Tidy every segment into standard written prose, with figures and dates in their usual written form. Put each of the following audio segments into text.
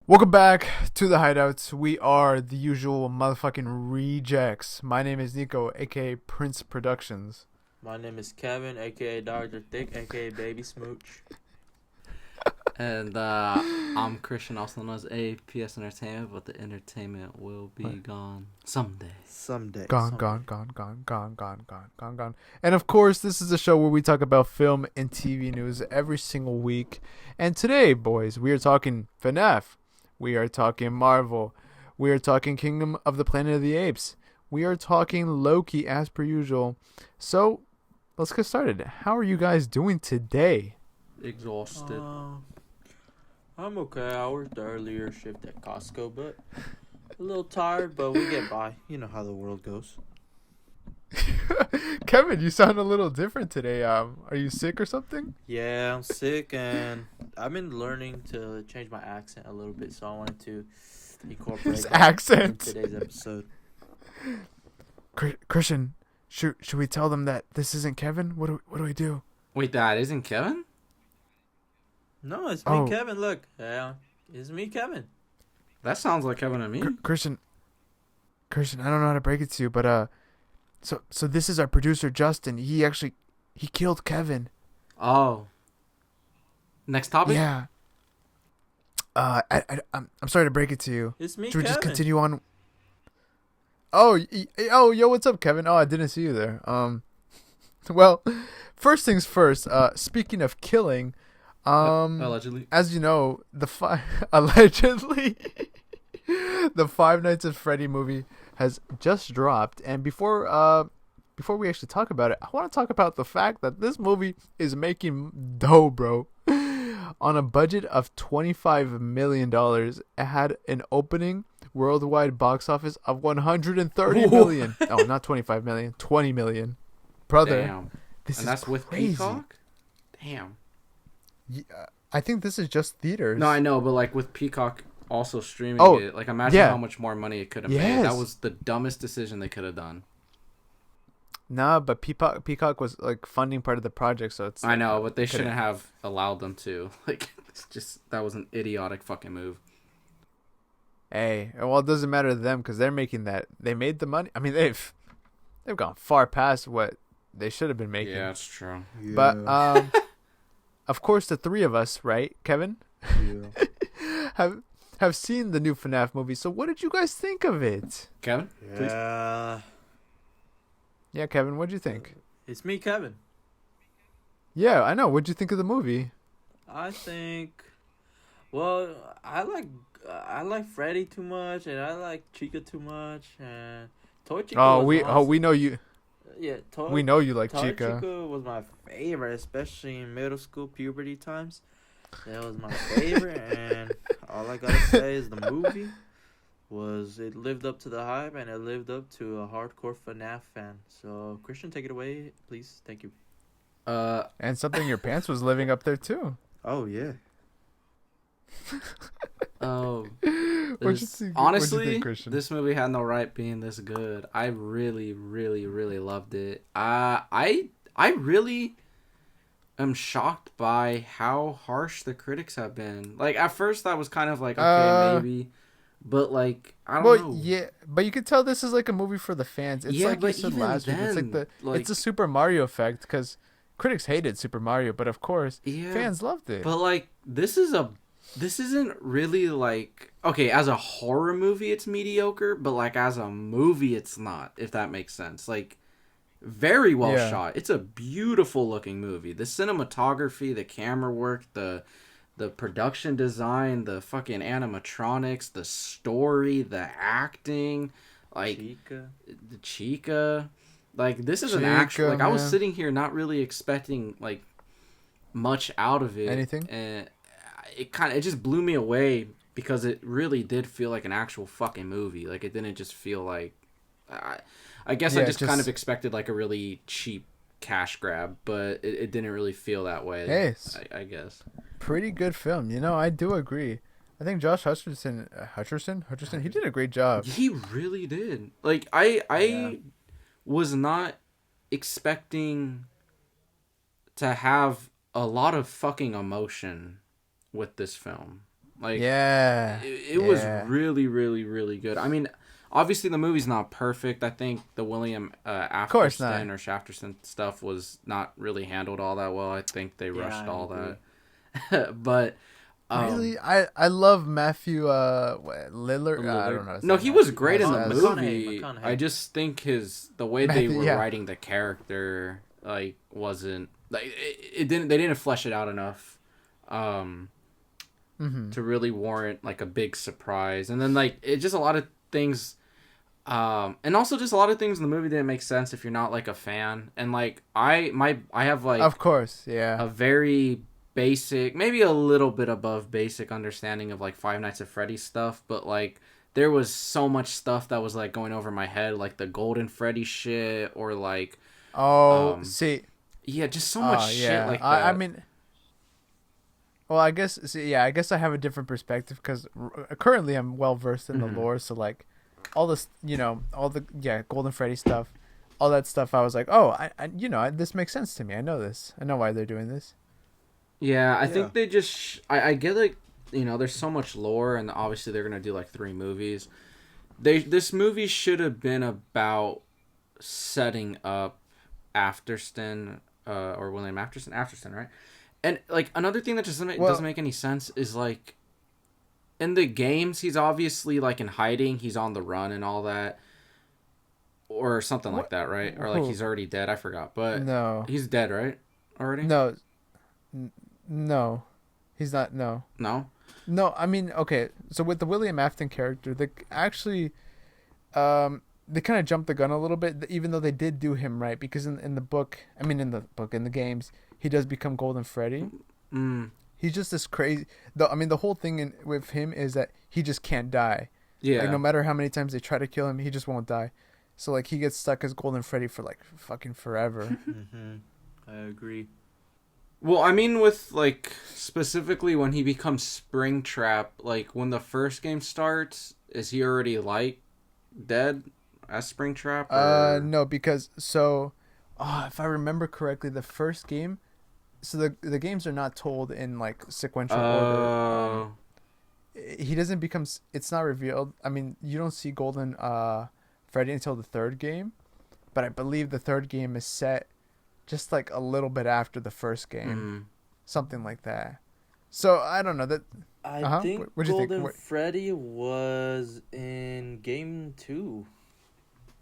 Welcome back to the Hideouts. We are the usual motherfucking rejects. My name is Nico, aka Prince Productions. My name is Kevin, aka Dr. Thick, aka Baby Smooch. And I'm Christian, also known as APS Entertainment, but the entertainment will be gone someday. Gone. And of course, this is a show where we talk about film and TV news every single week. And today, boys, we are talking FNAF. We are talking Marvel. We are talking Kingdom of the Planet of the Apes. We are talking Loki as per usual. So, let's get started. How are you guys doing today? Exhausted. I'm okay. I worked earlier shift at Costco, but a little tired, but we get by. You know how the world goes. Kevin, you sound a little different today. Are you sick or something? Yeah, I'm sick, and I've been learning to change my accent a little bit, so I wanted to incorporate His that accent in today's episode. Christian, should we tell them that this isn't Kevin? What do we do? Wait, that isn't Kevin? No, it's me, Kevin. Look, yeah, it's me, Kevin. That sounds like Kevin and me. Christian, I don't know how to break it to you, but so this is our producer Justin. He killed Kevin. Oh. Next topic? Yeah. I'm sorry to break it to you. It's me, Should we Kevin. just continue on? Oh, yo, what's up, Kevin? Oh, I didn't see you there. Well, first things first. Speaking of killing, allegedly, as you know, allegedly, the Five Nights at Freddy movie has just dropped, and before we actually talk about it, I want to talk about the fact that this movie is making dough, bro. On a budget of $25 million, it had an opening worldwide box office of $130 million. Oh, not 25 million, 20 million. Brother, damn. This and is that's crazy. with Peacock? Damn. Yeah, I think this is just theaters. No, I know, but like with Peacock also streaming it, like imagine how much more money it could have made. That was the dumbest decision they could have done. Nah, but Peacock was like funding part of the project, so it's. I know, but they shouldn't have allowed them to. Like, that was an idiotic fucking move. Hey, well, it doesn't matter to them because they're making that. They made the money. I mean, they've gone far past what they should have been making. Yeah, that's true. Yeah. But of course, the three of us, right, Kevin, have seen the new FNAF movie. So, what did you guys think of it? Kevin? Yeah. Yeah, Kevin, what'd you think? It's me, Kevin. Yeah, I know. What'd you think of the movie? I think, well, I like Freddy too much, and I like Chica too much, and Toy Chica. We know you. Yeah, we know you like Toy Chica. Chica was my favorite, especially in middle school puberty times. That was my favorite, and all I gotta say is the movie it lived up to the hype, and it lived up to a hardcore FNAF fan. So, Christian, take it away, please. Thank you. And Something in Your Pants was living up there too. Oh yeah. Oh, What'd you think, honestly, Christian? this movie had no right being this good. I really, really, really loved it. I really am shocked by how harsh the critics have been. Like, at first, I was kind of like, okay, maybe, but like, I don't know. Yeah, but you could tell this is like a movie for the fans. It's like you said last week. It's like it's a Super Mario effect because critics hated Super Mario, but of course, fans loved it. But like, this isn't really like, okay, as a horror movie it's mediocre, but like as a movie it's not, if that makes sense. Like, very well shot. It's a beautiful looking movie. The cinematography, the camera work, the production design, the fucking animatronics, the story, the acting, like the Chica. Like, this is an actual, like, man. I was sitting here not really expecting like much out of it. Anything? And it just blew me away because it really did feel like an actual fucking movie. Like, it didn't just feel like I guess I just kind of expected like a really cheap cash grab, but it didn't really feel that way. Hey, I guess. Pretty good film. You know, I do agree. I think Josh Hutcherson, he did a great job. He really did. Like, I was not expecting to have a lot of fucking emotion with this film. Like, yeah, it was really, really, really good. I mean, obviously the movie's not perfect. I think the William Afterson or Shafterson stuff was not really handled all that well. I think they rushed all that. But really, I love Matthew Lillard. I don't know. No, he was great in the movie. McConaughey. I just think the way they were writing the character like wasn't like it didn't. They didn't flesh it out enough. To really warrant like a big surprise, and then like it just a lot of things, and also just a lot of things in the movie didn't make sense if you're not like a fan. And like I have like of course a very basic, maybe a little bit above basic understanding of like Five Nights at Freddy's stuff, but like there was so much stuff that was like going over my head, like the Golden Freddy shit or like just so much shit like that. I mean. Well, I guess I have a different perspective because currently I'm well versed in the lore. So like, all this, all the Golden Freddy stuff, all that stuff. I was like, oh, I this makes sense to me. I know this. I know why they're doing this. Yeah, I think they just. I get like there's so much lore, and obviously they're gonna do like 3 movies. This movie should have been about setting up Afterston, or William Afterson, right? And like another thing that just doesn't make any sense is like in the games he's obviously like in hiding, he's on the run and all that, or something like that, right? Or like he's already dead. I forgot, but no, he's dead, right? Already? No, he's not. No. I mean, okay. So with the William Afton character, they actually, they kind of jumped the gun a little bit, even though they did do him right, because in the games. He does become Golden Freddy. He's just this crazy. The whole thing with him is that he just can't die. Yeah. Like no matter how many times they try to kill him, he just won't die. So like he gets stuck as Golden Freddy for like fucking forever. I agree. Well, I mean, with like specifically when he becomes Springtrap, like when the first game starts, is he already like dead as Springtrap? Or... No, because if I remember correctly, the first game. So the games are not told in like sequential order. He doesn't become. It's not revealed. I mean, you don't see Golden Freddy until the 3rd game, but I believe the 3rd game is set just like a little bit after the first game, something like that. So I don't know that. I think Golden Freddy was in game 2.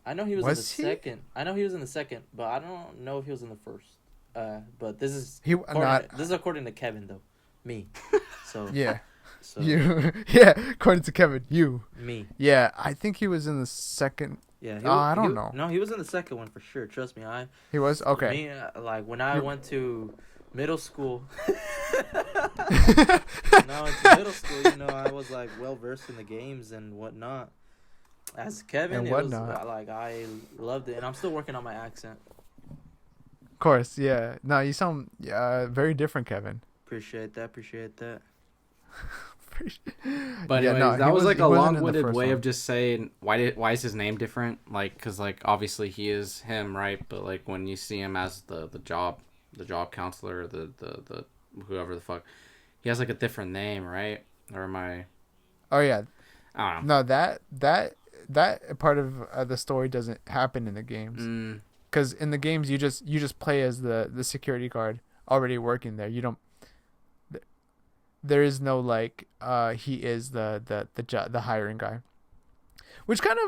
I know he was in the second. I know he was in the second, but I don't know if he was in the first. But this is according to Kevin though, me. So yeah, so you according to Kevin, me. Yeah, I think he was in the second. Yeah, I don't know. No, he was in the second one for sure. Trust me, He was okay. Me, like when I went to middle school. Now into middle school, I was like well versed in the games and whatnot. As Kevin, it was like I loved it, and I'm still working on my accent. Of course, yeah. No, you sound very different, Kevin. Appreciate that. But anyways, that was like a long-winded way of just saying why is his name different? Like, because like obviously he is him, right? But like when you see him as the job counselor, the whoever the fuck, he has like a different name, right? Or am I? Oh yeah. I don't know. No, that part of the story doesn't happen in the games. Because in the games you just play as the security guard already working there. You don't. There is no like he is the hiring guy, which kind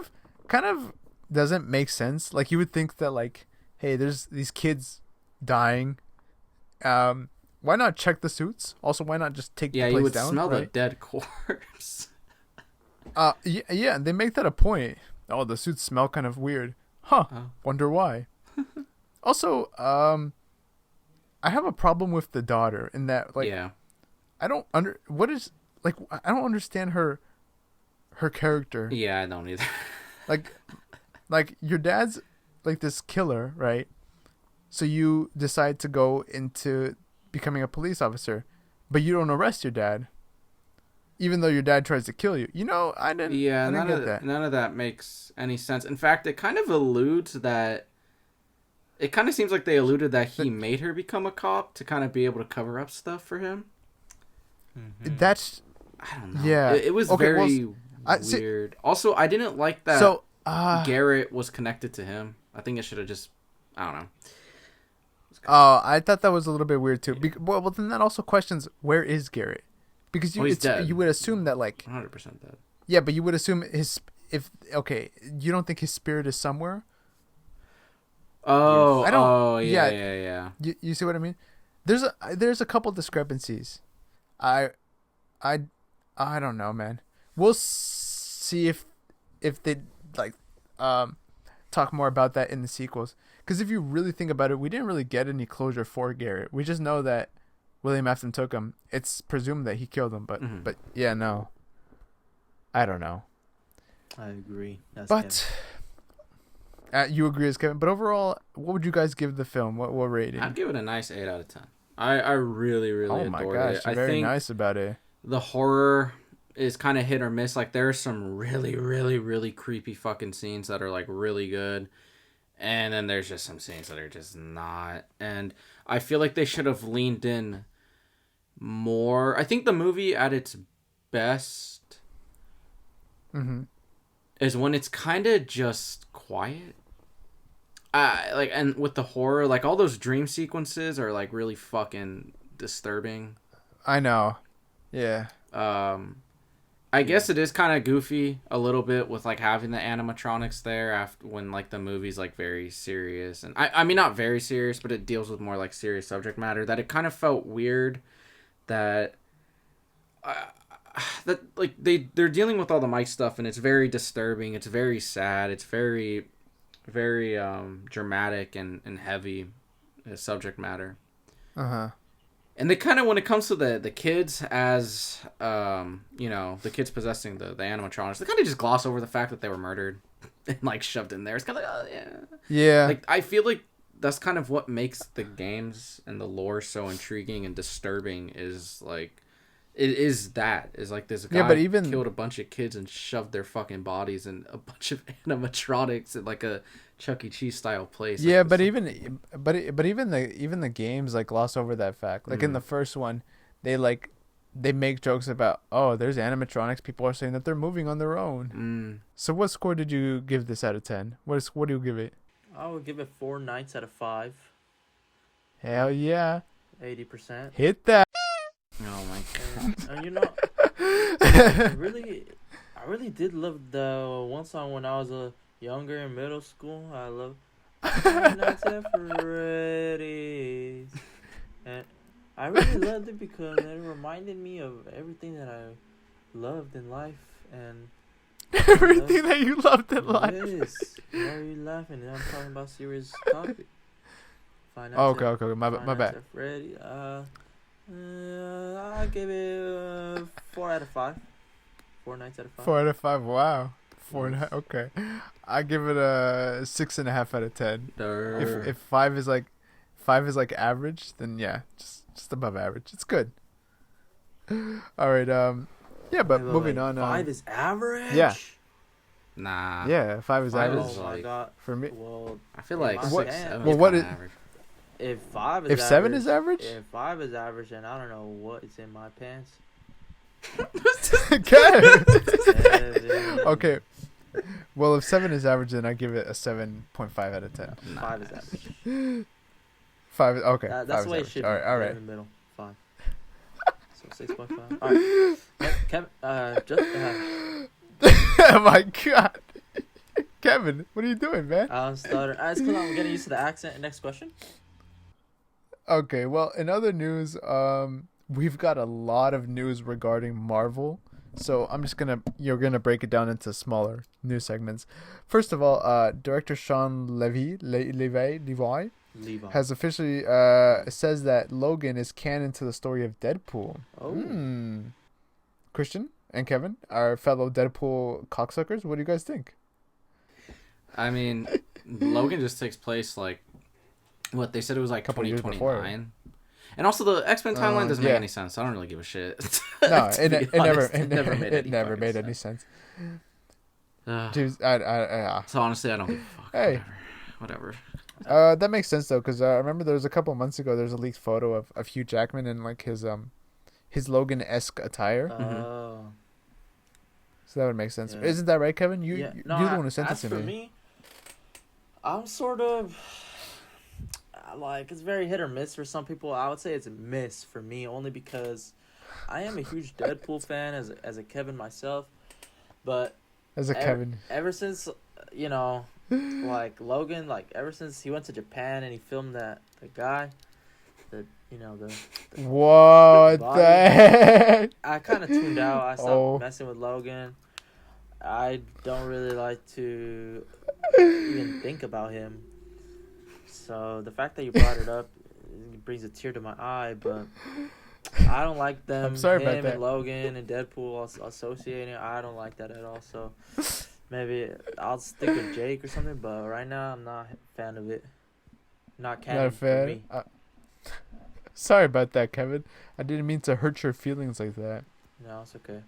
of doesn't make sense. Like you would think that like, hey, there's these kids dying. Why not check the suits? Also, why not just take the place down? Yeah, you would smell the dead corpse. Yeah, they make that a point. Oh, the suits smell kind of weird. Huh. Wonder why. Also, I have a problem with the daughter in that like I don't understand her character. Yeah, I don't either. like your dad's like this killer, right? So you decide to go into becoming a police officer, but you don't arrest your dad. Even though your dad tries to kill you. I didn't get that. None of that makes any sense. In fact, it kind of alludes that... It kind of seems like they alluded that he made her become a cop to kind of be able to cover up stuff for him. Mm-hmm. I don't know. Yeah. It was Okay, very well, see- weird. Also, I didn't like that So, Garrett was connected to him. I think it should have just, I don't know. oh, I thought that was a little bit weird too. Well, then that also questions where is Garrett? Because He's dead. you would assume that, like, 100% dead. yeah, but you would assume you don't think his spirit is somewhere? Oh, I don't- oh, yeah. yeah. You see what I mean? There's a couple discrepancies. I don't know, man. We'll see if they like talk more about that in the sequels. Because if you really think about it, we didn't really get any closure for Garrett. We just know that William Afton took him. It's presumed that he killed him, but Mhm. but yeah, no. I don't know. I agree. That's But you agree as Kevin. But overall, what would you guys give the film? What rating? I'd give it a nice 8 out of 10. I really, really Oh my adored gosh, it. you're I very think nice about it. the horror is kind of hit or miss. Like, there are some really, really, really creepy fucking scenes that are, like, really good. And then there's just some scenes that are just not. And I feel like they should have leaned in more. I think the movie at its best Mm-hmm. is when it's kind of just quiet. Like, and with the horror, like, all those dream sequences are, like, really fucking disturbing. I know. Yeah. I guess it is kind of goofy a little bit with, like, having the animatronics there after when, like, the movie's, like, very serious. And I mean, not very serious, but it deals with more, like, serious subject matter. That it kind of felt weird that that, like, they're dealing with all the Mike stuff, and it's very disturbing. It's very sad. It's very, very dramatic and heavy subject matter. Uh-huh. And they kind of, when it comes to the kids as, the kids possessing the animatronics, they kind of just gloss over the fact that they were murdered and, like, shoved in there. It's kind of like, oh, yeah. Yeah. Like, I feel like that's kind of what makes the games and the lore so intriguing and disturbing is, like, is like this guy but even killed a bunch of kids and shoved their fucking bodies in a bunch of animatronics in, like, a Chuck E. Cheese style place. yeah, like, but even the games, like, gloss over that fact. Like, in the first one, they make jokes about, oh, there's animatronics. People are saying that they're moving on their own. So what score did you give this out of 10? What do you give it? I would give it 4 nights out of 5. Hell yeah. 80%. Hit that. Oh my god. And I really did love the one song when I was younger in middle school. I love Nights at Freddy's. And I really loved it because it reminded me of everything that I loved in life. And Everything that you loved in life. Yes. Why are you laughing? I'm talking about serious topic. Okay. My bad. Nights at Freddy. I gave it 4 out of 5. 4 nights out of 5. 4 out of 5. Wow. 4.5. Okay. I give it a 6.5 out of 10. If 5 is like average, then yeah, just above average. It's good. All right. Yeah, but moving on. 5 is average. Yeah. Nah. Yeah, 5 is 5 average is Oh my like- god. for me. Well, I feel like What- 6, 7 well, is what kinda is- average. if 5 is If 7 is average, if 5 is average, then I don't know what is in my pants. okay. Seven. Okay. Well, if 7 is average, then I give it a 7.5 out of 10. 5 is average. 5. Okay. That's 5 the way it is should average. be. All Right right. in the middle. 5. So 6.5. All right. Kevin, Oh my god. Kevin, what are you doing, man? I'm stuttering. It's because I'm getting used to the accent. Next question. Okay, well, in other news, we've got a lot of news regarding Marvel. So you're gonna break it down into smaller news segments. First of all, director Sean Levi has officially says that Logan is canon to the story of Deadpool. Oh. Christian and Kevin, our fellow Deadpool cocksuckers, what do you guys think? I mean, Logan just takes place, like, what they said it was like Couple years before. 2029. And also the X-Men timeline doesn't yeah. make any sense. So I don't really give a shit. No, To it be never honest, it never fucking made any sense. Ugh. Dude, So honestly, I don't give a fuck. Hey. Whatever. That makes sense though, because I remember there was a couple months ago. There's a leaked photo of Hugh Jackman and like his his Logan-esque attire. Oh. So that would make sense. Yeah. Isn't that right, Kevin? You're the one who sent it as to for me. me, I'm sort of like, it's very hit or miss for some people. I would say it's a miss for me only because I am a huge Deadpool fan as a Kevin myself, but As a Kevin. ever since like Logan, like ever since he went to Japan and he filmed the guy, the What body, the heck? I kind of tuned out. I stopped messing with Logan. I don't really like to even think about him. So the fact that you brought it up it brings a tear to my eye, but I don't like them. I'm sorry about him that. And Logan and Deadpool associating. I don't like that at all. So maybe I'll stick with Jake or something. But right now, I'm not a fan of it. Not canon Not a fan. for me. Sorry about that, Kevin. I didn't mean to hurt your feelings like that. No, it's okay.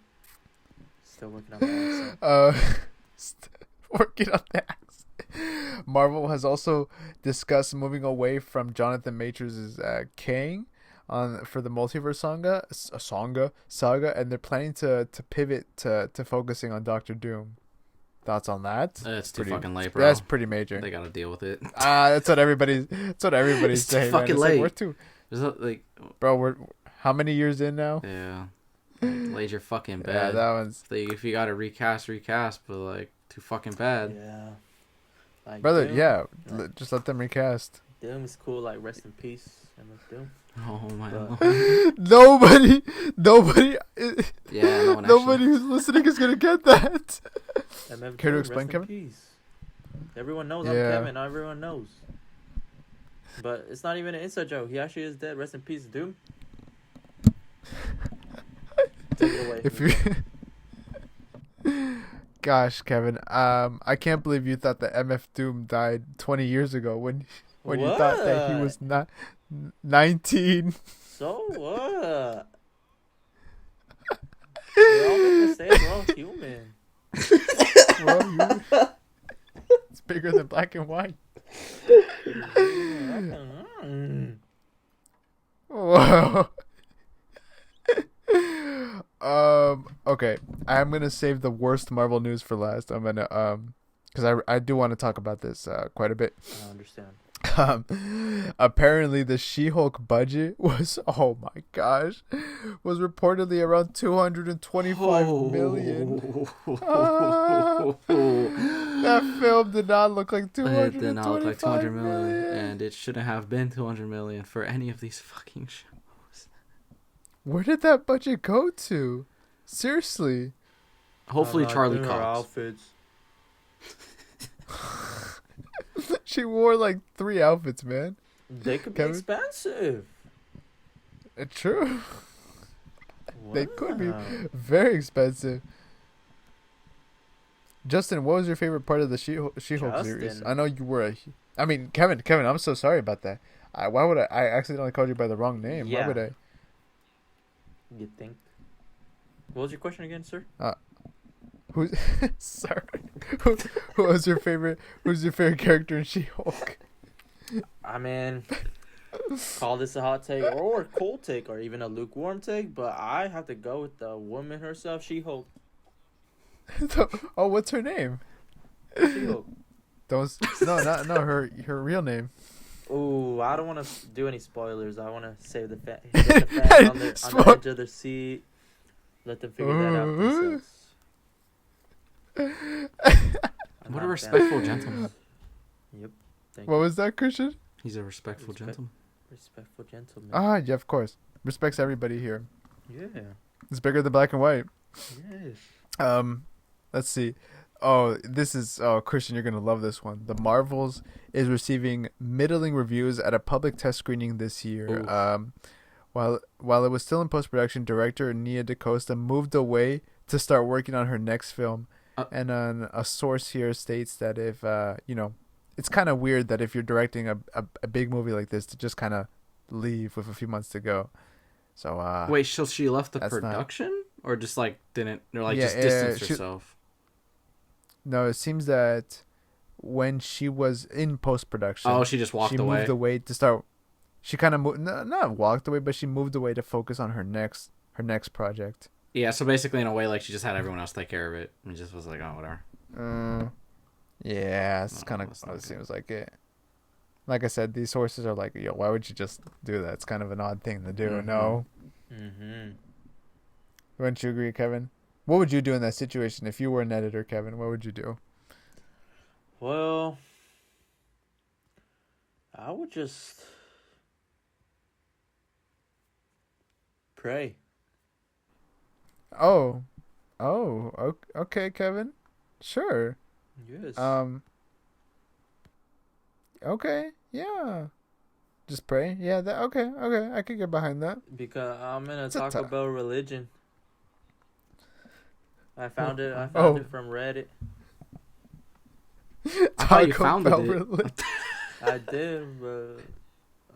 Still working on my accent. Working on that. Marvel has also discussed moving away from Jonathan Majors' Kang for the multiverse saga, and they're planning to pivot to focusing on Doctor Doom. Thoughts on that? It's too fucking late, bro. That's pretty major. They gotta deal with it. That's what everybody's It's saying. too fucking man. late. We're too, bro. we're how many years in now? Yeah. Laid your fucking bed. Yeah, that one's. If you gotta recast, but like too fucking bad. Yeah. Like Brother, Doom, yeah, just let them recast. Doom is cool. Like rest in peace, MS Doom. Oh my But- lord. Nobody. Yeah, no one Nobody who's listening is gonna get that. MF Care to Doom, explain, rest in Kevin? peace. Everyone knows Yeah. I'm Kevin. Everyone knows. But it's not even an inside joke. He actually is dead. Rest in peace, Doom. Take it away. If you, gosh, Kevin, I can't believe you thought that MF Doom died 20 years ago when you thought that he was not 19. So what? We all make mistakes. We're all human. Well, it's bigger than black and white. Whoa. Okay, I'm gonna save the worst Marvel news for last. I'm gonna because I do want to talk about this quite a bit. I understand. Apparently the She-Hulk budget was, oh my gosh, was reportedly around 225 million. That film did not look like 225 It did not look like 200 million, million. and it shouldn't have been 200 million for any of these fucking shows. Where did that budget go to? Seriously. Hopefully Charlie Doing our Cox. outfits. She wore like 3 outfits, man. They could be Kevin? expensive. It's true. They could be Wow. very expensive. Justin, what was your favorite part of the She-Hulk series? Justin. I know you were I mean, Kevin, I'm so sorry about that. Why would I accidentally called you by the wrong name? Yeah. Why would I? You think? What was your question again, sir? Who's sorry? Who was your favorite? Who's your favorite character in She-Hulk? I mean, call this a hot take or a cold take or even a lukewarm take, but I have to go with the woman herself, She-Hulk. Oh, what's her name? She-Hulk. No, her real name. Ooh, I don't want to do any spoilers. I want to save the fans on the edge of their seat. Let them figure that out themselves. What a respectful gentleman. Yep. Thank What you. was that, Christian? He's a respectful gentleman. Respectful gentleman. Yeah, of course. Respects everybody here. Yeah. It's bigger than black and white. Yes. Let's see. Christian, you're gonna love this one. The Marvels is receiving middling reviews at a public test screening this year. Oof. While it was still in post production, director Nia DaCosta moved away to start working on her next film. And a source here states that if it's kind of weird that if you're directing a big movie like this to just kind of leave with a few months to go. So Wait, so she left the that's production, or just like didn't, or like Yeah, just distanced she- herself? no, it seems that when she was in post production, Oh, she just walked away. moved away to start. She kind of moved, not walked away, but she moved away to focus on her next her next project. Yeah, so basically in a way, like, she just had everyone else take care of it and just was like, oh, whatever. Yeah, it's kind of it seems like it. Like I said, these sources are like, yo, why would you just do that? It's kind of an odd thing to do. Mm-hmm. No. Wouldn't you agree, Kevin? What would you do in that situation if you were an editor, Kevin? What would you do? Well, I would just pray. Oh, okay, Kevin. Sure. Yes. Okay, yeah. Just pray. Yeah. Okay. I could get behind that. Because I'm in a It's a Taco tough- Bell religion. I found it from Reddit. I thought you Taco founded Bell it. religion. I did, but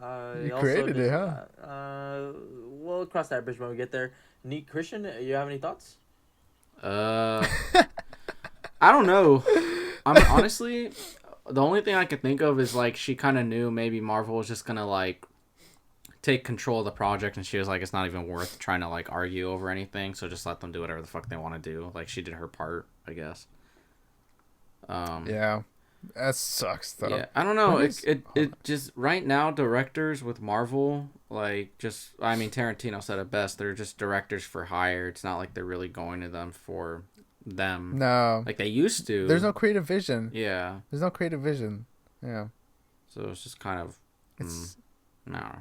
I You also created it, just, we'll cross that bridge when we get there. Neat Christian, you have any thoughts? I don't know. I mean, honestly, the only thing I could think of is, like, she kind of knew maybe Marvel was just gonna, like, take control of the project, and she was like, it's not even worth trying to, like, argue over anything, so just let them do whatever the fuck they want to do. Like, she did her part, I guess. Yeah, that sucks though. Yeah, I don't know. It just right now, directors with Marvel, like, just, I mean, Tarantino said it best. They're just directors for hire. It's not like they're really going to them for them. No, Like they used to. there's no creative vision. Yeah. There's no creative vision. Yeah, So it's just kind of. it's No.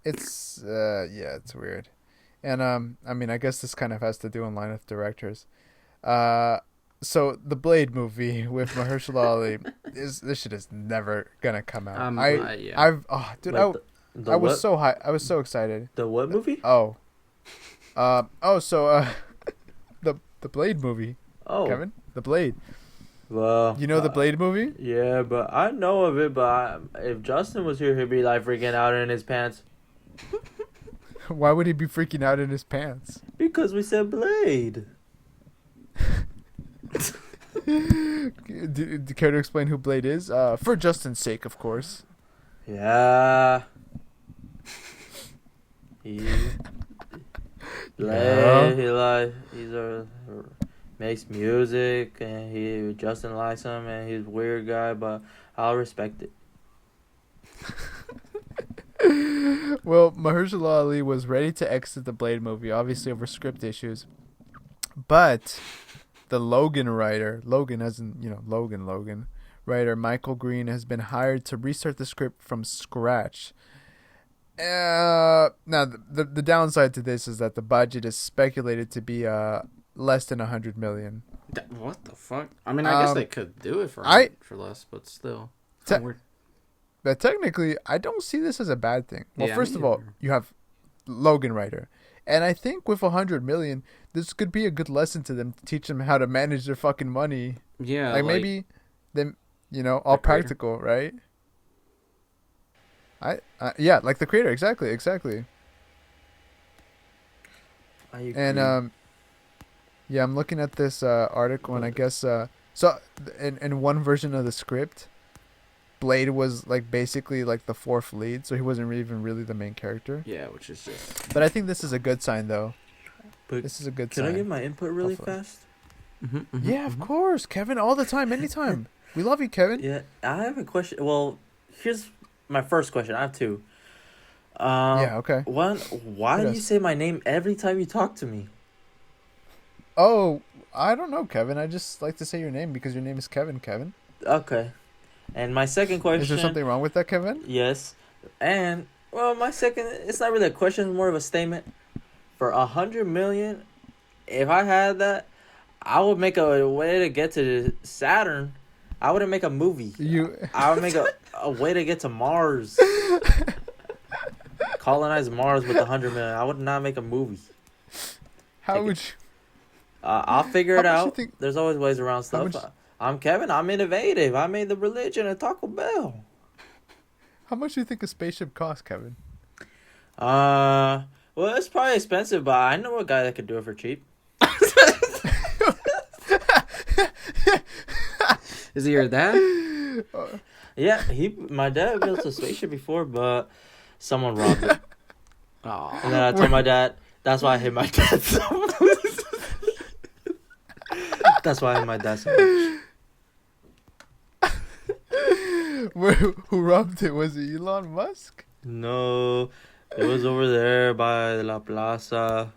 it's yeah, it's weird, and I mean, I guess this kind of has to do in line with directors. So the Blade movie with Mahershala Ali this shit is never gonna come out. Yeah. I was what? so high. I was so excited. The what movie? The Blade movie, Oh, Kevin, the Blade. well, You know the Blade movie? Yeah, but I know of it. But if Justin was here, he'd be like freaking out in his pants Why would he be freaking out in his pants? because we said Blade. Do you care to explain who Blade is? For Justin's sake, of course. Yeah. He Yeah. makes music and Justin likes him and he's a weird guy, but I'll respect it. Well, Mahershala Ali was ready to exit the Blade movie, obviously over script issues. But the Logan writer, Logan as in, Logan writer, Michael Green has been hired to restart the script from scratch. Now, the downside to this is that the budget is speculated to be less than $100 million. What the fuck? I mean, I guess they could do it for less, but still. Weird. But technically, I don't see this as a bad thing. Well, Yeah, first me of all, either. you have Logan writer. And I think with $100 million, this could be a good lesson to them to teach them how to manage their fucking money. Yeah. Like maybe them, all practical, right? Yeah, like the creator, exactly. I agree. And yeah, I'm looking at this article, and I guess so. In one version of the script, Blade was like basically like the fourth lead, so he wasn't even really the main character. Yeah, which is just. But I think this is a good sign, though. But This is a good can sign. I give my input really Hopefully. fast? Yeah, of course, Kevin. All the time, anytime. We love you, Kevin. Yeah, I have a question. Well, here's my first question. I have two. Yeah. Okay. One, why do Yes. you say my name every time you talk to me? Oh, I don't know, Kevin. I just like to say your name because your name is Kevin. Kevin. Okay. And my second question. Is there something wrong with that, Kevin? Yes. And well, my second, it's not really a question, it's more of a statement. For $100 million, if I had that, I would make a way to get to Saturn. I wouldn't make a movie. I would make a way to get to Mars. Colonize Mars with $100 million. I would not make a movie. How would you? I'll figure it How much you out. think- There's always ways around stuff. much- I'm Kevin. I'm innovative. I made the religion of Taco Bell. How much do you think a spaceship costs, Kevin? Well, it's probably expensive, but I know a guy that could do it for cheap. Is he your dad? Yeah, my dad built a spaceship before, but someone robbed it. And then I told my dad, that's why I hate my dad so much. That's why I hate my dad so much. Who robbed it? Was it Elon Musk? No, it was over there by La Plaza.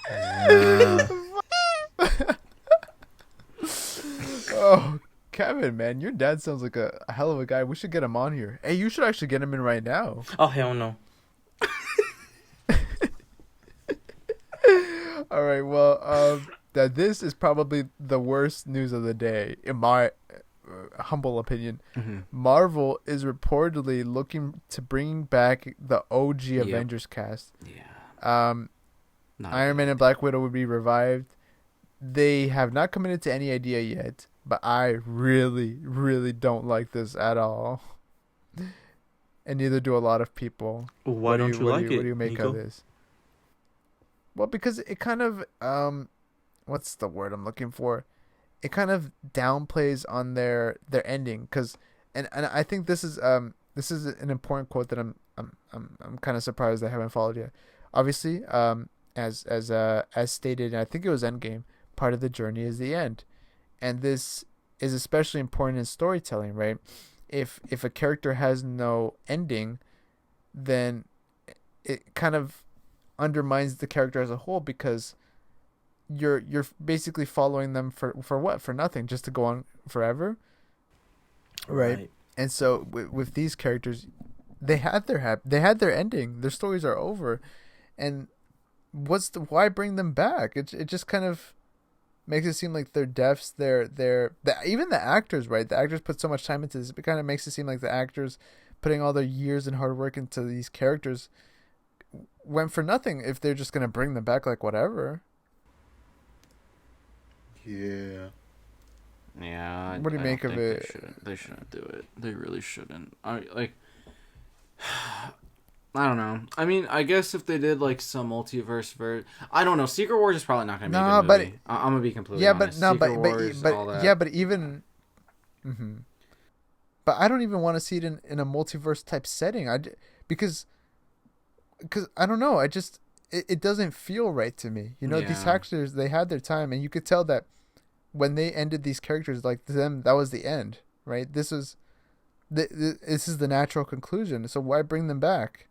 Yeah. Oh, Kevin, man, your dad sounds like a hell of a guy. We should get him on here. Hey, you should actually get him in right now. Oh, hell no. All right, well, that this is probably the worst news of the day, in my humble opinion. Mm-hmm. Marvel is reportedly looking to bring back the OG Avengers cast. Yeah. Iron Man and Black Widow would be revived. They have not committed to any idea yet, but I really, really don't like this at all. And neither do a lot of people. Why don't you like it? What do you make Nico? of this? Well, because it kind of what's the word I'm looking for? It kind of downplays on their ending, and I think this is an important quote that I'm kind of surprised I haven't followed yet. Obviously, as stated, and I think it was Endgame, part of the journey is the end, and this is especially important in storytelling, right? If a character has no ending, then it kind of undermines the character as a whole, because you're basically following them for what? For nothing, just to go on forever, right? And so with these characters, they had their ending, their stories are over, and why bring them back? It just kind of makes it seem like their deaths, even the actors, right? The actors put so much time into this. It kind of makes it seem like the actors putting all their years and hard work into these characters went for nothing if they're just gonna bring them back like whatever. Yeah. Yeah. What do you make of it? They shouldn't do it. They really shouldn't. I don't know. I mean, I guess if they did like some multiverse I don't know. Secret Wars is probably not gonna be a good movie. I'm gonna be completely honest. But even. Mm-hmm. But I don't even want to see it in a multiverse type setting. Because I don't know. It doesn't feel right to me. These actors, they had their time, and you could tell that when they ended these characters, like them, that was the end, right? This is the natural conclusion. So why bring them back?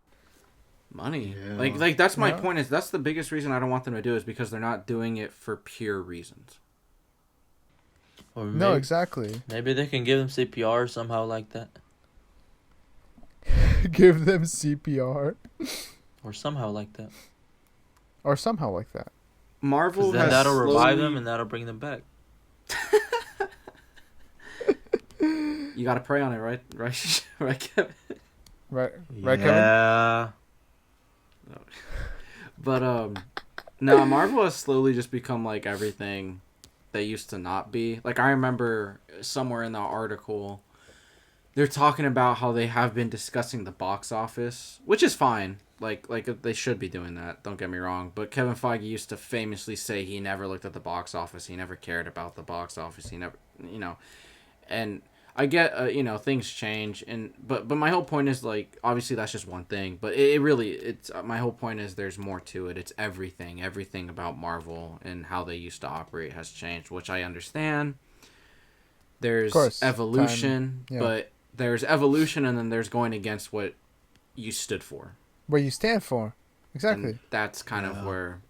Money. Yeah. Like that's my point. Is that's the biggest reason I don't want them to do is because they're not doing it for pure reasons. Or maybe, No, exactly. Maybe they can give them CPR somehow like that. Give them CPR. Or somehow like that. Marvel Then has that'll revive slowly- them and that'll bring them back. You gotta pray on it, right? Right, Kevin? Right, Kevin? Yeah. But no, Marvel has slowly just become like everything they used to not be. Like I remember somewhere in the article, they're talking about how they have been discussing the box office, which is fine. Like they should be doing that. Don't get me wrong. But KevinQuake used to famously say he never looked at the box office. He never cared about the box office. He never, and I get, things change, but my whole point is, like, obviously that's just one thing, but it's my whole point is there's more to it. It's everything about Marvel and how they used to operate has changed, which I understand. There's evolution, but there's evolution, and then there's going against what you stood for. What you stand for. Exactly. And that's kind of where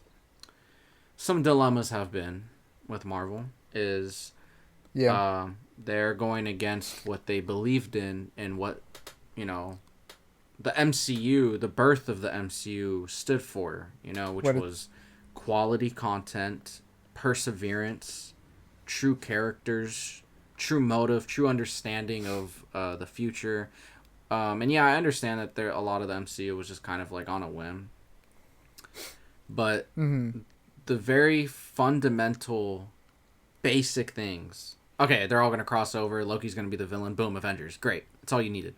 some dilemmas have been with Marvel is... Yeah. They're going against what they believed in and what, the MCU, the birth of the MCU stood for, which was quality content, perseverance, true characters, true motive, true understanding of the future. And yeah, I understand that a lot of the MCU was just kind of like on a whim. But the very fundamental, basic things... Okay, they're all going to cross over. Loki's going to be the villain. Boom, Avengers. Great. That's all you needed.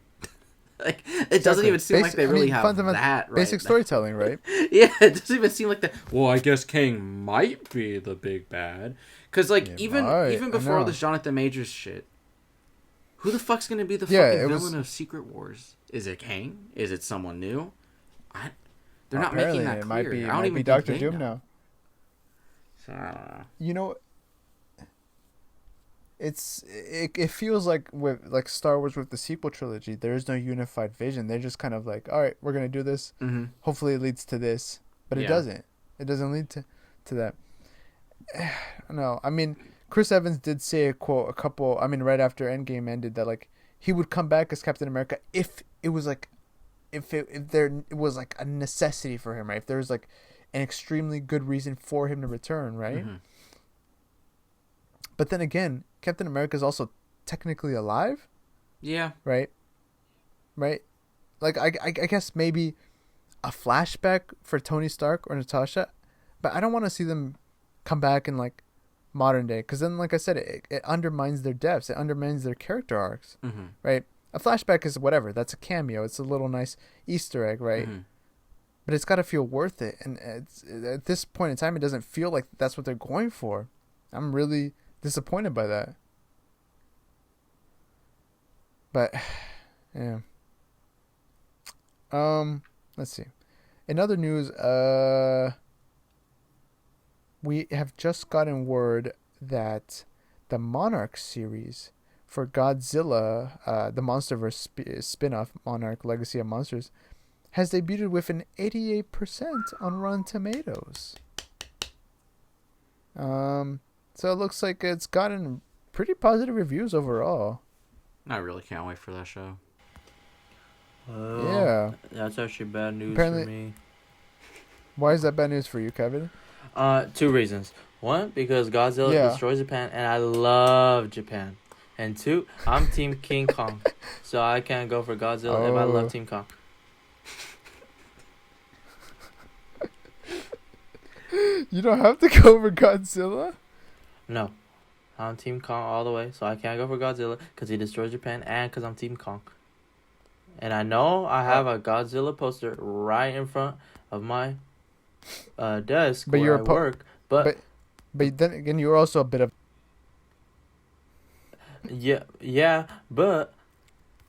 Like, it doesn't even seem like they really have that right. Basic storytelling, right? Yeah, it doesn't even seem like that. Well, I guess Kang might be the big bad. Because, like, even before all this Jonathan Majors shit, Who the fuck's gonna be the fucking villain of Secret Wars? Is it Kang? Is it someone new? They're not making that clear. It might be Doctor Doom now. So, I don't know. You know, it feels like with like Star Wars with the sequel trilogy, there is no unified vision. They're just kind of like, all right, we're gonna do this. Mm-hmm. Hopefully, it leads to this, but it doesn't. It doesn't lead to that. No, I mean, Chris Evans did say a quote right after Endgame ended that like he would come back as Captain America if it was like if there was like a necessity for him, right? If there was like an extremely good reason for him to return, right? Mm-hmm. But then again, Captain America is also technically alive. Yeah. Right. Like I guess maybe a flashback for Tony Stark or Natasha, but I don't want to see them come back in like modern day, because then, like I said, it undermines their depths. It undermines their character arcs. Mm-hmm. Right. A flashback is whatever. That's a cameo. It's a little nice Easter egg, right? Mm-hmm. But it's got to feel worth it. And at this point in time, it doesn't feel like that's what they're going for. I'm really disappointed by that. But, yeah. Let's see. In other news, we have just gotten word that the Monarch series for Godzilla, the MonsterVerse spin-off, Monarch Legacy of Monsters, has debuted with an 88% on Rotten Tomatoes. So it looks like it's gotten pretty positive reviews overall. I really can't wait for that show. Yeah. That's actually bad news Apparently, for me. Why is that bad news for you, Kevin? 2 reasons. 1, because Godzilla destroys Japan, and I love Japan. And 2, I'm Team King Kong, so I can't go for Godzilla if I love Team Kong. You don't have to go for Godzilla? No. I'm Team Kong all the way, so I can't go for Godzilla because he destroys Japan and because I'm Team Kong. And I know I have a Godzilla poster right in front of my desk where I work, but then again, you're also a bit of... Yeah, but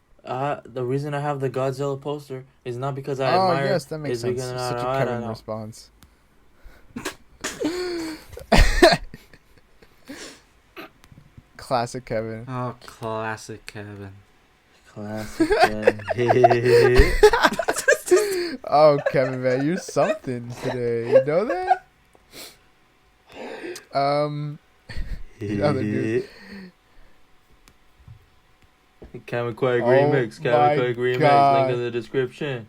the reason I have the Godzilla poster is not because I admire. Oh yes, that makes sense. Such a Kevin response. Classic Kevin. Oh, classic Kevin. Classic Kevin. Oh, Kevin, man, you're something today. You know that? Other news. KevinQuake remix. KevinQuake remix. God. Link in the description.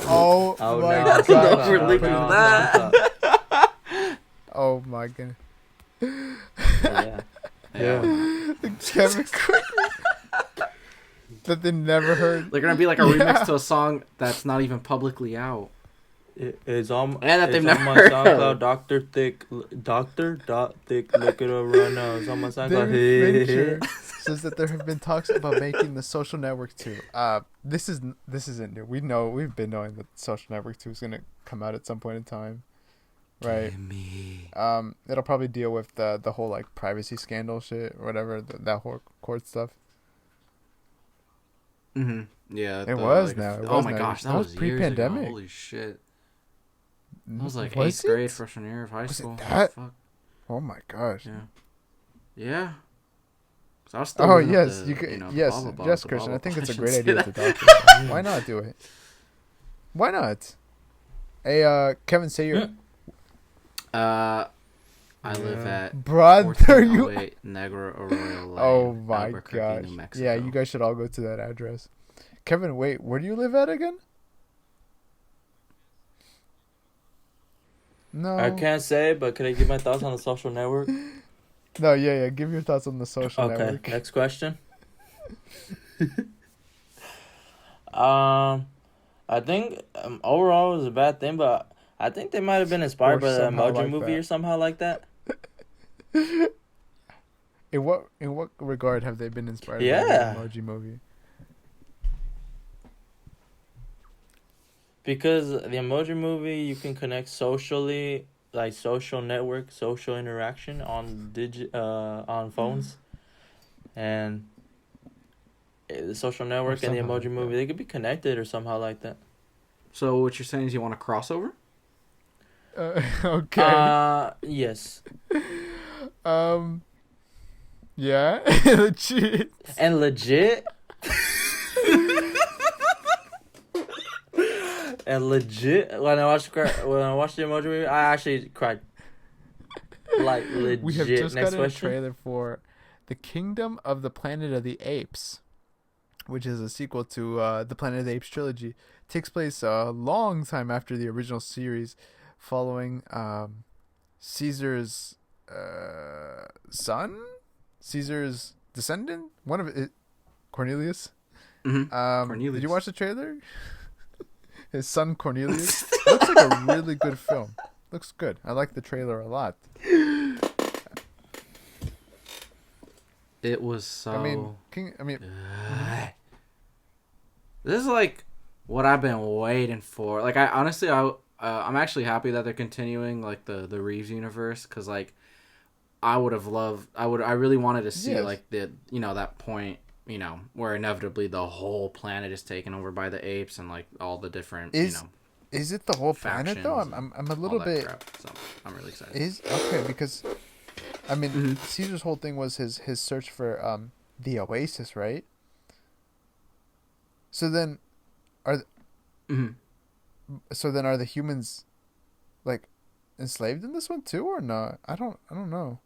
Oh my now. God. We're linking that. Oh my God. Yeah. KevinQuake that they never heard. They're gonna be like a remix to a song that's not even publicly out. It's on. And that they've never on my heard. SoundCloud. Doctor.Thick. Look it up right now. It's on my SoundCloud. David Fincher says that there have been talks about making the Social Network 2. This isn't new. We've been knowing that Social Network 2 is gonna come out at some point in time, right? It'll probably deal with the whole like privacy scandal shit or whatever, that whole court stuff. Mm-hmm. Yeah. It was now. Oh my gosh, that was pre-pandemic. Holy shit. That was like Was 8th grade, freshman year of high Was school. it that? Fuck. Oh my gosh. Yeah. Yeah. So I was still Oh living up yes, to, you could. you know, yes, blah, blah, blah, yes, blah, Christian. blah, I think blah. it's a shouldn't great say idea to that. talk about. Why not do it? Why not? Hey, Kevin, say your. I live at Brother, 1408 Negra Arroyo Lane, Oh my Albuquerque, gosh. New Mexico. Yeah, you guys should all go to that address. Kevin, wait, where do you live at again? No. I can't say, but can I give my thoughts on the Social Network? No, yeah. Give your thoughts on the Social Okay, Network. next question. I think overall it was a bad thing, but I think they might have been inspired by the somehow Emoji like Movie that. or somehow like that. In what regard have they been inspired by Yeah. the Emoji Movie? Because the Emoji Movie, you can connect socially, like social network, social interaction on on phones, and the Social Network and the somehow Emoji like Movie, that. they could be connected or somehow like that. So what you're saying is you want a crossover? Okay. Yes. Um. Yeah. Legit. And legit. And legit, when I watched the Emoji Movie, I actually cried. Like legit. We have just Next got a question. trailer for The Kingdom of the Planet of the Apes, which is a sequel to the Planet of the Apes trilogy. Takes place a long time after the original series, following Caesar's son, Caesar's descendant, one of it, Cornelius. Mm-hmm. Did Cornelius. you watch the trailer? His son Cornelius. Looks like a really good film. Looks good. I like the trailer a lot. It was so. This is like what I've been waiting for. Like, I'm actually happy that they're continuing like the Reeves universe, because like I really wanted to see like that point, where inevitably the whole planet is taken over by the apes and like all the different Is it the whole planet though? I'm a little bit. Crap, so I'm really excited. Okay, because Caesar's whole thing was his search for the Oasis, right? So then, are the humans like enslaved in this one too, or not? I don't know.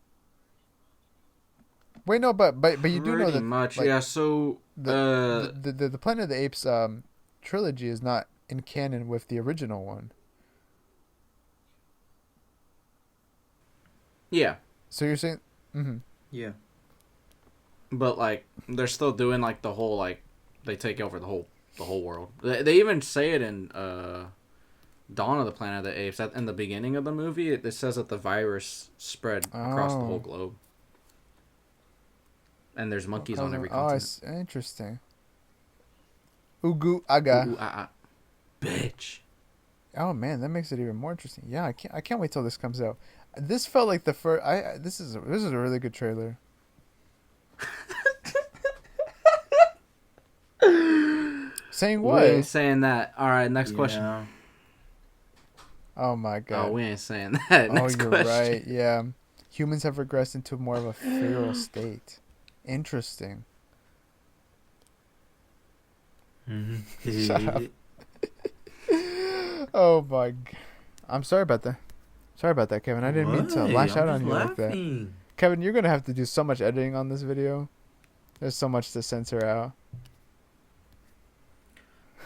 Wait, no, but you do know that much, like, yeah. So the Planet of the Apes trilogy is not in canon with the original one. Yeah. So you're saying, Yeah. But like they're still doing like the whole like they take over the whole world. They even say it in Dawn of the Planet of the Apes. In the beginning of the movie, it says that the virus spread across the whole globe. And there's monkeys on every continent. It's interesting. Ugu aga. Ooh, bitch. Oh man, that makes it even more interesting. Yeah, I can't wait till this comes out. This felt like the first. This is a really good trailer. Saying what? We ain't saying that. All right, next question. Oh my god. Oh, we ain't saying that. Next you're question. right. Yeah, humans have regressed into more of a feral state. Interesting. Shut up. Oh my god. I'm sorry about that. Sorry about that, Kevin. I didn't mean to lash out on you like that. Kevin, you're gonna have to do so much editing on this video. There's so much to censor out.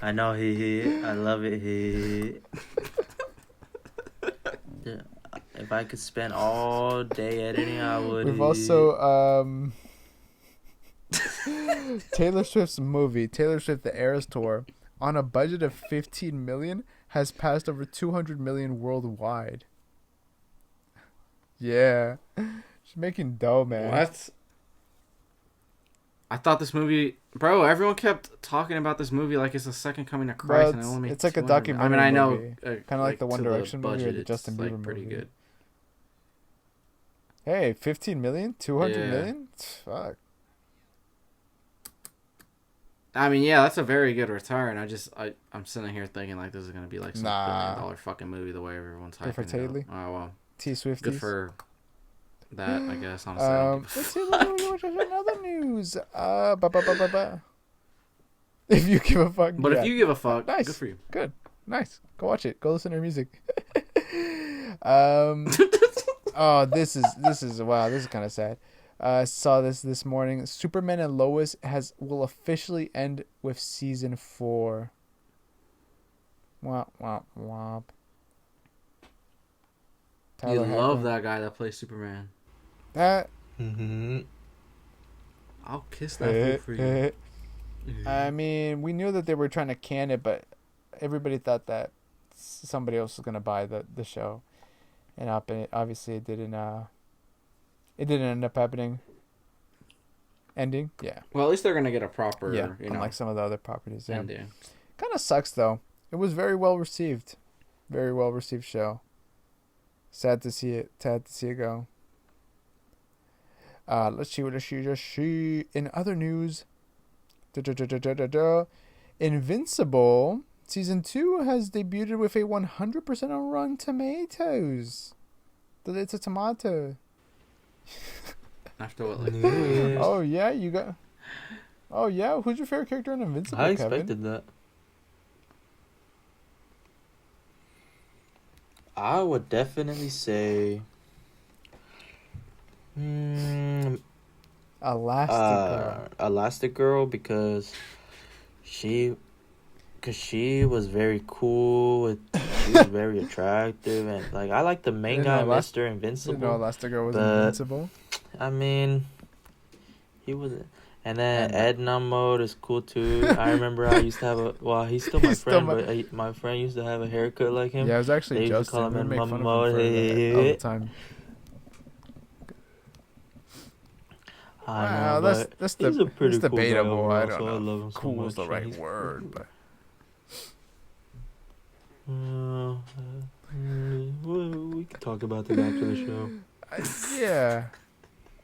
I know, I love it, Yeah, if I could spend all day editing, I would. We've also Taylor Swift's movie, Taylor Swift The Eras Tour, on a budget of 15 million, has passed over 200 million worldwide. Yeah, she's making dough, man. What? I thought this movie, bro. Everyone kept talking about this movie like it's the second coming of Christ, and it only made it's like a 200. documentary. I know, kind of like the One Direction movie or the Justin Bieber movie. Pretty good. Hey, 15 million, 200 million. Fuck. I mean, yeah, that's a very good return. I'm sitting here thinking like this is gonna be like some $1 billion fucking movie the way everyone's hyping for it Taylor. up. Oh well, T-Swifties. good for that, I guess. Honestly, let's see another news. If you give a fuck. But if you give a fuck, nice. Good for you. Good, nice. Go watch it. Go listen to her music. Oh, this is wow. This is kind of sad. I saw this morning. Superman and Lois will officially end with season 4. Womp womp womp. You love that guy that plays Superman. That. I'll kiss that fool for you. I mean, we knew that they were trying to can it, but everybody thought that somebody else was gonna buy the show, and obviously it didn't. It didn't end up happening. Ending, yeah. Well, at least they're gonna get a proper, unlike some of the other properties. Yeah. Ending. Kind of sucks though. It was very well received, show. Sad to see it. Sad to see it go. Let's see. In other news, Invincible season 2 has debuted with a 100% on Rotten Tomatoes. It's a tomato. After what, like Yeah. Oh yeah, you got. Oh yeah, who's your favorite character in Invincible? I Kevin? expected that. I would definitely say Elastigirl because she was very cool. She was very attractive, and like I like the main guy, Mr. Invincible. Didn't know Elastigirl was but, invincible. I mean, he was, and then Edna mode is cool too. I remember I used to have a. Well, he's still my friend, but my friend used to have a haircut like him. Yeah, it was actually they Justin. Used to call him we make fun mode. of him for that all the time. I know, that's pretty that's cool debatable. Guy I don't so know. I love him so Cool is much. the right word, but we can talk about that after the show. yeah,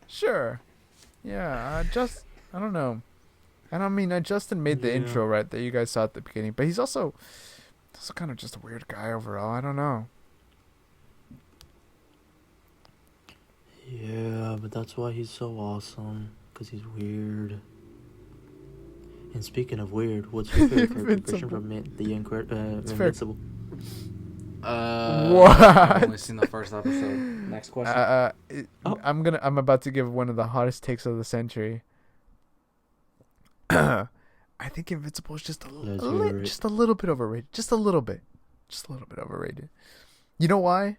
sure, yeah. I don't know. Justin made the intro right that you guys saw at the beginning, but he's also kind of just a weird guy overall. I don't know. Yeah, but that's why he's so awesome, because he's weird. And speaking of weird, what's your favorite character Christian from Invincible? What? I've only seen the first episode. Next question. I'm about to give one of the hottest takes of the century. I think Invincible is just a little bit overrated. Just a little bit overrated. You know why?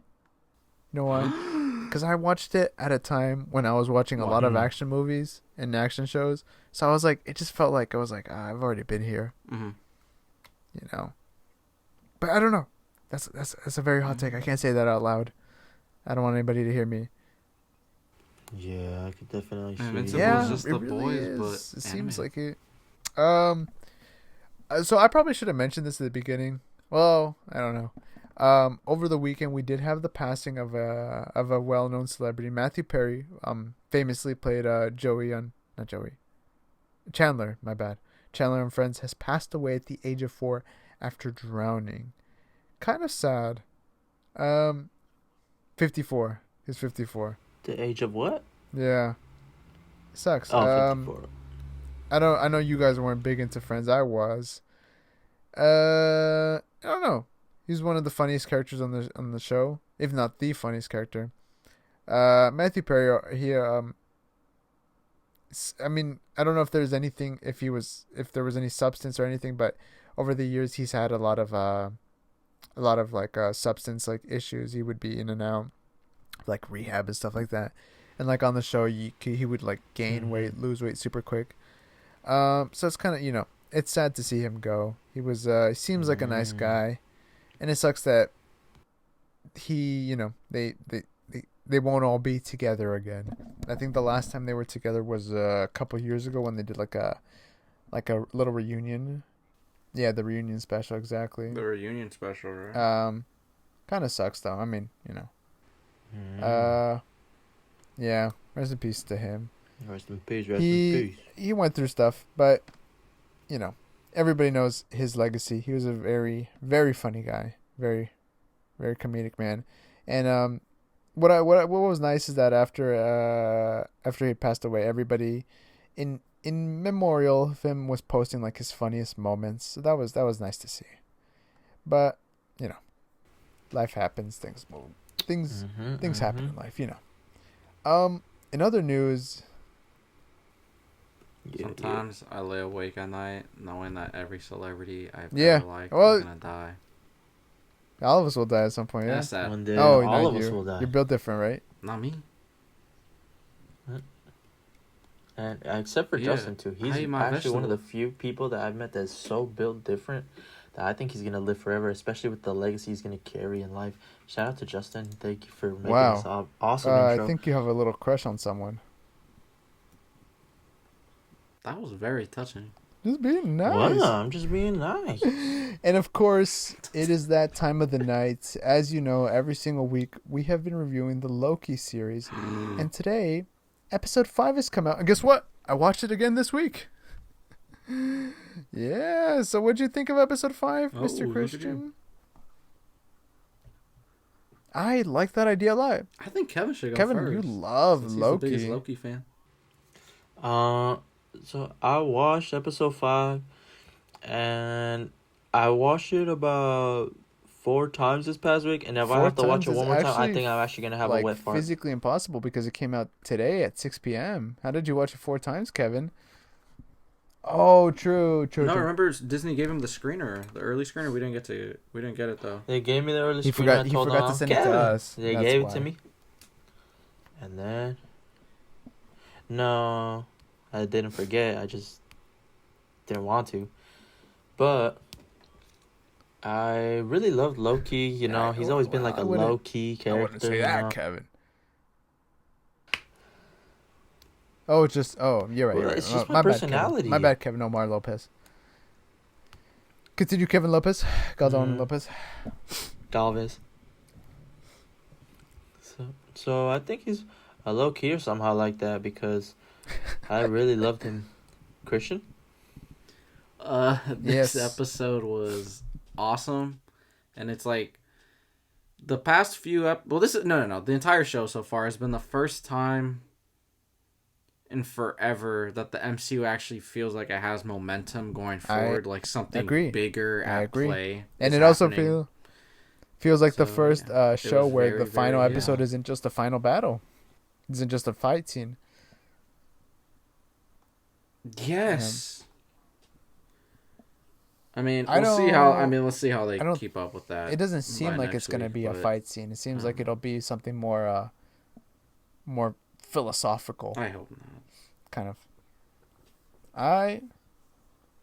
Because I watched it at a time when I was watching a lot of action movies and action shows. So I was like, it just felt like I was like, I've already been here. Mm-hmm. You know. But I don't know. That's a very hot take. I can't say that out loud. I don't want anybody to hear me. Yeah, I could definitely see Invincible yeah, is just it the really boys, is. but It seems like it. So I probably should have mentioned this at the beginning. Well, I don't know. Over the weekend we did have the passing of a well-known celebrity. Matthew Perry famously played Chandler, my bad. Chandler and Friends has passed away at the age of 4 after drowning. Kind of sad. 54. He's 54. The age of what? Yeah. It sucks. Oh, 54. I know you guys weren't big into Friends. I was. I don't know. He's one of the funniest characters on the show, if not the funniest character. Matthew Perry, I mean, I don't know if there's anything, if there was any substance or anything, but over the years he's had a lot of like substance like issues. He would be in and out, like rehab and stuff like that. And like on the show, he would like gain weight, lose weight super quick. So it's kind of, it's sad to see him go. He seems like a nice guy. And it sucks that they won't all be together again. I think the last time they were together was a couple years ago when they did like a little reunion. Yeah, the reunion special, exactly. The reunion special, right? Kind of sucks though. I mean, yeah. Rest in peace to him. Rest in peace. He went through stuff, but everybody knows his legacy. He was a very, very funny guy, very, very comedic man. And what was nice is that after he passed away, everybody in memorial of him was posting like his funniest moments. So that was nice to see. But life happens. Things move. Things happen in life. In other news. Sometimes I lay awake at night knowing that every celebrity I've ever liked is gonna die. All of us will die at some point, yeah? That's sad. One day, all of us will die. You're built different, right? Not me. And except for Justin too. He's actually one of the few people that I've met that's so built different that I think he's gonna live forever, especially with the legacy he's gonna carry in life. Shout out to Justin. Thank you for making this awesome intro. I think you have a little crush on someone. That was very touching. Just being nice. Wow, I'm just being nice. And of course, it is that time of the night. As you know, every single week we have been reviewing the Loki series. And today, episode 5 has come out. And guess what? I watched it again this week. Yeah. So, what'd you think of episode 5, Oh, Mr. look at Christian? I like that idea a lot. I think Kevin should go Kevin, first. you love Since he's the biggest Loki. Loki fan. So I watched episode 5, and I watched it about 4 times this past week. And if I Four have to watch it times one is more time, I actually, think I'm actually gonna have a like, wet fart. physically impossible because it came out today at 6 p.m. How did you watch it 4 times, Kevin? Oh, true. No, remember Disney gave him the screener, the early screener. We didn't get it though. They gave me the early He screen. forgot. I He told forgot to them, send it to Kevin. us. They That's gave why. it to me, and then no, I didn't forget. I just didn't want to, but I really loved Loki. You know, he's always been like a low key I character. wouldn't say you that, know? Kevin. Oh, it's just. Oh, you're right. Well, You're right. it's just Oh, my bad, personality. Kevin. My bad, Kevin Omar Lopez. Continue, Kevin Lopez. Galdon Lopez. Galvez. So I think he's a low key or somehow like that because I really loved him. Christian? This Yes. episode was awesome, and it's like the past few well, this is no. The entire show so far has been the first time in forever that the MCU actually feels like it has momentum going forward, like something bigger at play. And is it also happening. feels like the So, first yeah. show was where very, the final very, episode isn't just a final battle. It isn't just a fight scene. Yes. I mean, I let's see how they don't- keep up with that. It doesn't seem by like next it's gonna week, be a but fight scene. It seems like it'll be something more philosophical, I hope not. kind of.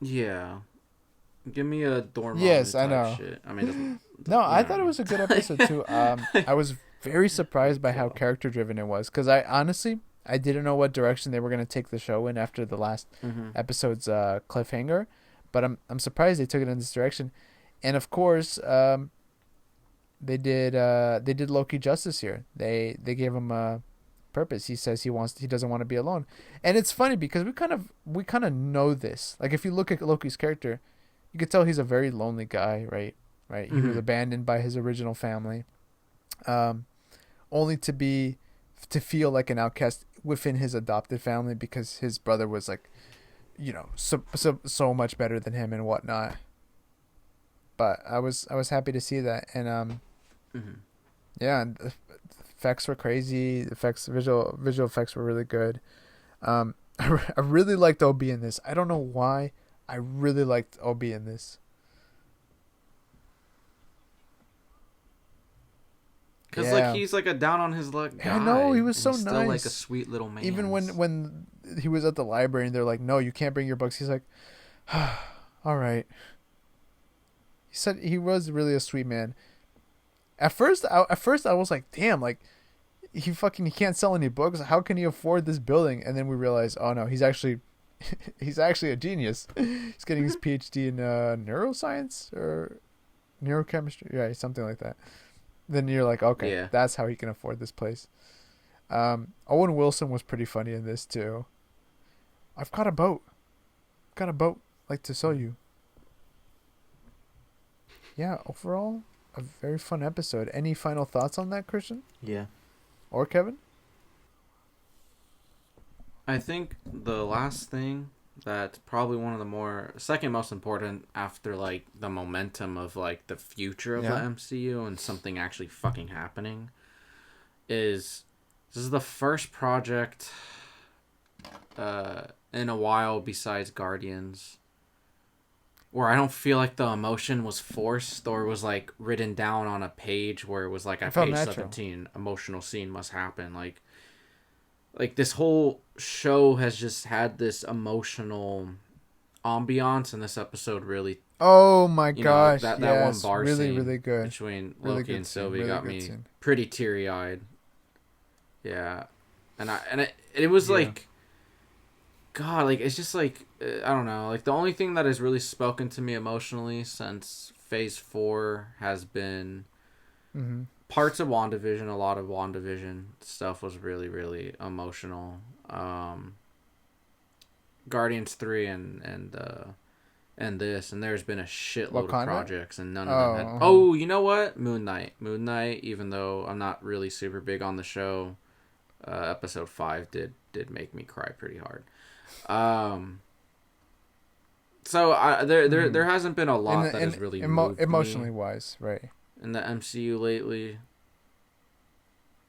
Yeah. Give me a Dormammu Yes, I type know. shit. I mean, No, I you thought it know. was a good episode too. I was very surprised by how character driven it was because I didn't know what direction they were gonna take the show in after the last episode's cliffhanger, but I'm surprised they took it in this direction, and of course they did Loki justice here. They gave him a purpose. He says he doesn't want to be alone, and it's funny because we kind of know this. Like if you look at Loki's character, you could tell he's a very lonely guy, right? Right, he was abandoned by his original family, only to feel like an outcast within his adopted family because his brother was like, so much better than him and whatnot. But I was happy to see that, and yeah, and the effects were crazy. The visual effects were really good. I really liked OB in this. I don't know why. I really liked OB in this. Because like he's like a down on his luck guy. I know, he was so he's still like nice. a sweet little man. Even when he was at the library and they're like, "No, you can't bring your books," he's like, "All right." He said he was really a sweet man. At first I was like, "Damn, like he can't sell any books. How can he afford this building?" And then we realized, oh no, he's actually a genius. He's getting his PhD in neuroscience or neurochemistry, yeah, something like that. Then you're like, okay, that's how he can afford this place. Owen Wilson was pretty funny in this too. I've got a boat. Like to sell you. Yeah, overall, a very fun episode. Any final thoughts on that, Christian? Yeah. Or Kevin? I think the last thing that's probably one of the second most important after like the momentum of like the future of the MCU and something actually fucking happening is this is the first project in a while besides Guardians where I don't feel like the emotion was forced or was like written down on a page where it was like at page natural. 17 emotional scene must happen. Like this whole show has just had this emotional ambiance, and this episode really. Oh my gosh! That yes, one bar really, scene really good between really Loki good and scene, Sylvie really got good me scene. pretty teary eyed. Yeah, and it was like, God, like it's just like I don't know, like the only thing that has really spoken to me emotionally since Phase 4 has been. Parts of WandaVision, a lot of WandaVision stuff was really, really emotional. Guardians 3 and this, and there's been a shitload Wakanda? of projects, and none of them had. Oh, you know what? Moon Knight. Even though I'm not really super big on the show, episode 5 did make me cry pretty hard. So there hasn't been a lot that has really moved emotionally me wise, right? in the MCU lately.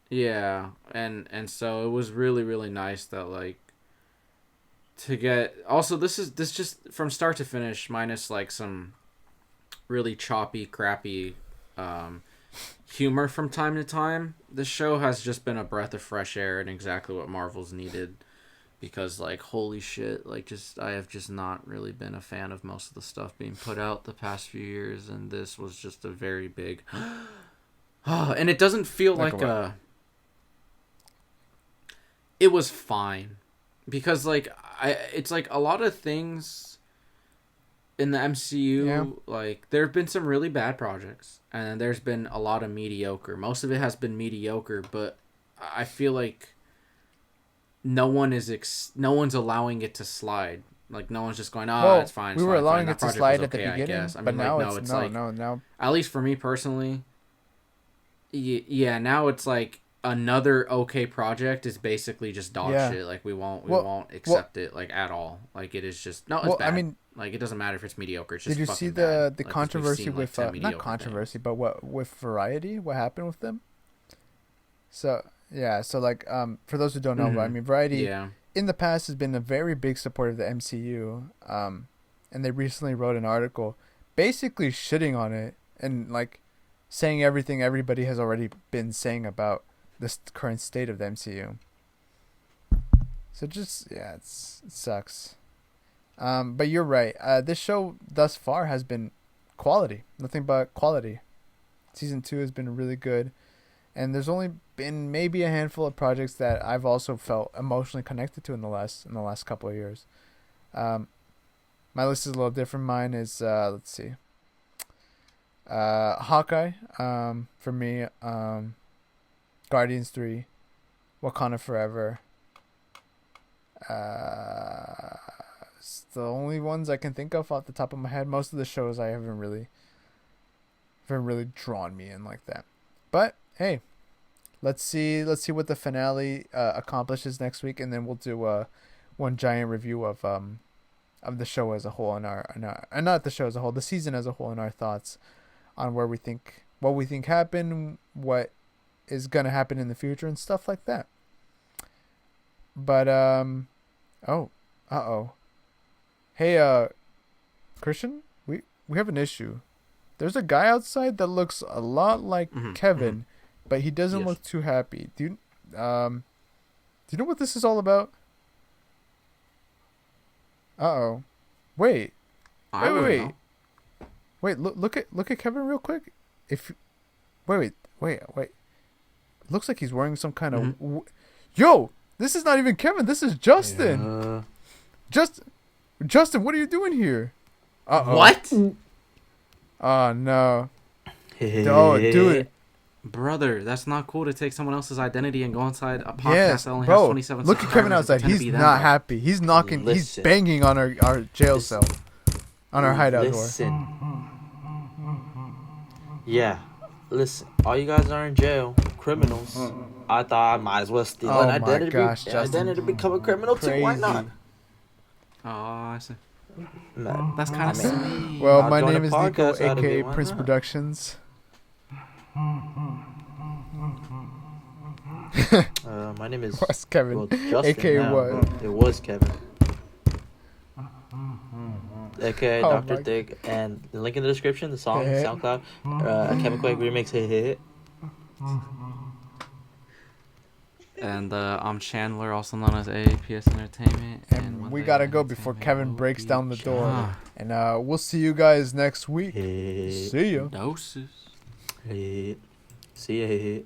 Yeah, and so it was really, really nice that, like, to get... Also, this just from start to finish, minus like some really choppy, crappy humor from time to time. This show has just been a breath of fresh air and exactly what Marvel's needed. Because, like, holy shit, like, I have just not really been a fan of most of the stuff being put out the past few years, and this was just a very big... and it doesn't feel like a... It was fine. Because, like, it's like a lot of things in the MCU, like, there have been some really bad projects, and there's been a lot of mediocre. Most of it has been mediocre, but I feel like no one's allowing it to slide. Like, no one's just going, it's fine. We were allowing it to slide at the beginning, but now it's like, no. At least for me personally, yeah, now it's like another okay project is basically just dog shit. Like, we won't accept it, like, at all. Like, it is just it's bad. I mean, like, it doesn't matter if it's mediocre. It's just did you see the like, controversy with not controversy, but with Variety? What happened with them? So like for those who don't know, I mean, Variety in the past has been a very big supporter of the MCU, and they recently wrote an article basically shitting on it and, like, saying everything everybody has already been saying about this current state of the MCU. So just it sucks. But you're right. This show thus far has been quality, nothing but quality. Season 2 has been really good. And there's only been maybe a handful of projects that I've also felt emotionally connected to in the last couple of years. My list is a little different. Mine is let's see. Hawkeye, for me, Guardians 3, Wakanda Forever. It's the only ones I can think of off the top of my head. Most of the shows I haven't really drawn me in like that. But hey, let's see what the finale accomplishes next week, and then we'll do one giant review of the show as a whole and not the show as a whole, the season as a whole, and our thoughts on what we think happened, what is gonna happen in the future, and stuff like that. But hey, Christian, we have an issue. There's a guy outside that looks a lot like Kevin, but he doesn't look too happy. Do you know what this is all about? Wait. Wait, look at Kevin real quick. Wait. Looks like he's wearing some kind of Yo, this is not even Kevin. This is Justin. Justin, what are you doing here? What? Oh no. Oh, dude. Brother, that's not cool to take someone else's identity and go inside a podcast that only has 27 look at Kevin outside. He's not happy. He's knocking. He's banging on our jail cell, on our hideout door. Yeah, listen. All you guys are in jail, criminals. I thought I might as well steal an identity. Identity to become a criminal too. Why not? Oh, I see. Man, that's kind of sweet. Well, my name is Nico, aka Prince Productions. My name is What's Kevin? Justin aka now. what? It was Kevin. aka Dr. Dick, and the link in the description, the song, SoundCloud, KevinQuake remix, hit. And I'm Chandler, also known as APS Entertainment. And we gotta go before Kevin breaks down the door. And we'll see you guys next week. See ya. Doses. See ya.